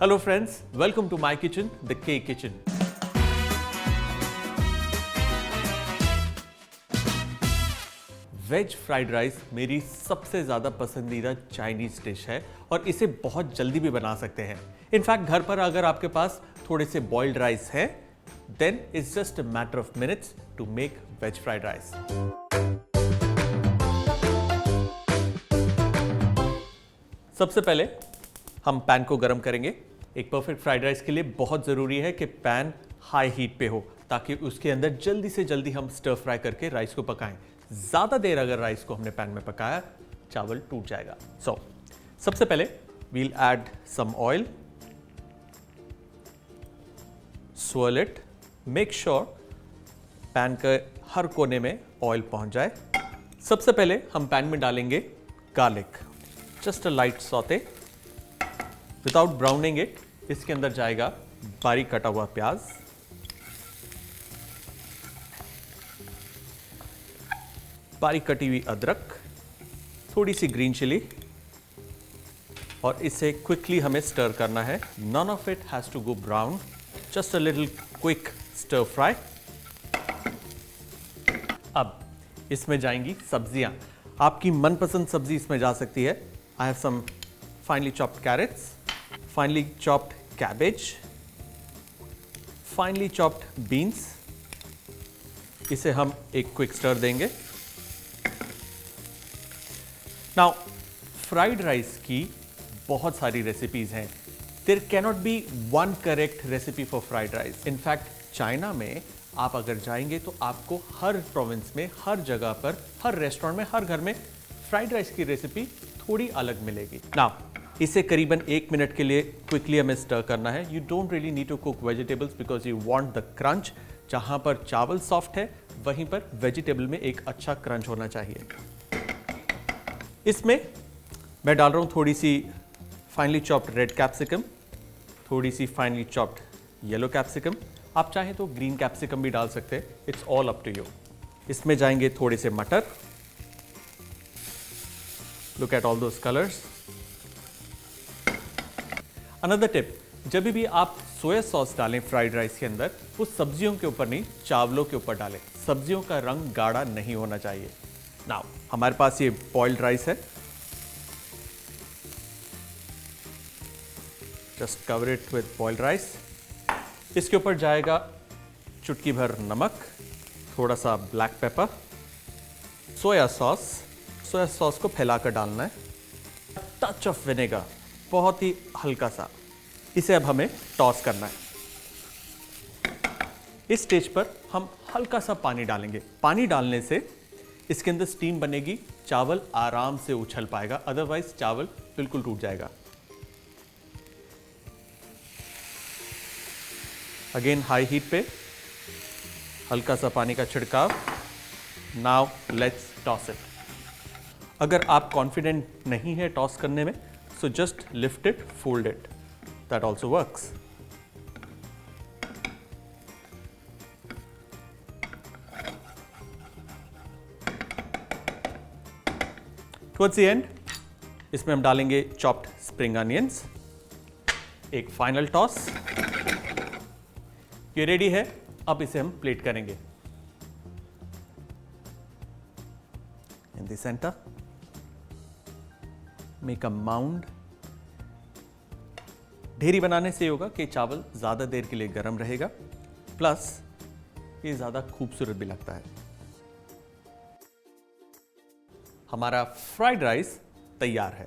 Hello friends, welcome to my kitchen, the K Kitchen. Veg fried rice मेरी सबसे ज़्यादा पसंदीदा चाइनीज़ डिश है और इसे बहुत जल्दी भी बना सकते हैं। इनफैक्ट घर पर अगर आपके पास थोड़े से बॉइल्ड राइस है, then it's just a matter of minutes to make veg fried rice. सबसे पहले हम पैन को गर्म करेंगे। एक परफेक्ट फ्राइड राइस के लिए बहुत ज़रूरी है कि पैन हाई हीट पे हो ताकि उसके अंदर जल्दी से जल्दी हम स्टर फ्राई करके राइस को पकाएं। ज़्यादा देर अगर राइस को हमने पैन में पकाया, चावल टूट जाएगा। सबसे पहले we'll add some oil, swirl it, make sure pan के हर कोने में ऑयल पहुंच जाए। सबसे पहले हम पैन में डालेंगे garlic, just a light saute, without browning it. इसके अंदर जाएगा बारीक कटा हुआ प्याज, बारीक कटी हुई अदरक, थोड़ी सी ग्रीन चिली, और इसे क्विकली हमें स्टर करना है। None of it has to go brown, just a little quick stir fry. अब इसमें जाएंगी सब्जियां। आपकी मनपसंद सब्जी इसमें जा सकती है। I have some finely chopped carrots, finely chopped cabbage, finely chopped beans. इसे हम एक क्विक स्टर देंगे। नाउ फ्राइड राइस की बहुत सारी रेसिपीज हैं। There cannot be one correct recipe for fried rice. In fact China में आप अगर जाएंगे तो आपको हर प्रोविंस में, हर जगह पर, हर रेस्टोरेंट में, हर घर में फ्राइड राइस की रेसिपी थोड़ी अलग मिलेगी। नाउ इसे करीबन 1 मिनट के लिए क्विकली हमें स्टर करना है। You don't really need to cook vegetables because you want the crunch. जहां पर चावल सॉफ्ट है वहीं पर वेजिटेबल में एक अच्छा क्रंच होना चाहिए। इसमें मैं डाल रहा हूं थोड़ी सी फाइनली चॉप्ड रेड कैप्सिकम, थोड़ी सी फाइनली चॉप्ड येलो कैप्सिकम। आप चाहें तो ग्रीन कैप्सिकम भी डाल सकते हैं, it's all up to you. इसमें जाएंगे थोड़े से मटर, look at all those colours. Another tip, जब भी आप सोया सॉस डालें फ्राइड राइस के अंदर, वो सब्जियों के ऊपर नहीं, चावलों के ऊपर डालें। सब्जियों का रंग गाढ़ा नहीं होना चाहिए। नाउ हमारे पास ये बॉइल्ड राइस है, just cover it with boiled rice. इसके ऊपर जाएगा चुटकी भर नमक, थोड़ा सा ब्लैक पेपर, सोया सॉस को फैलाकर डालना है, टच ऑफ विनेगर, बहुत ही हल्का सा। इसे अब हमें टॉस करना है। इस स्टेज पर हम हल्का सा पानी डालेंगे। पानी डालने से इसके अंदर स्टीम बनेगी, चावल आराम से उछल पाएगा, अदरवाइज चावल बिल्कुल टूट जाएगा। अगेन हाई हीट पे हल्का सा पानी का छिड़काव। Now let's toss it. अगर आप कॉन्फिडेंट नहीं है टॉस करने में, so just lift it, fold it, that also works. Towards the end इसमें हम डालेंगे चॉप्ड स्प्रिंग अनियंस। एक फाइनल टॉस। ये रेडी है। अब इसे हम प्लेट करेंगे। In the centre make a mound. ढेरी बनाने से होगा कि चावल ज्यादा देर के लिए गर्म रहेगा, प्लस ये ज्यादा खूबसूरत भी लगता है। हमारा फ्राइड राइस तैयार है।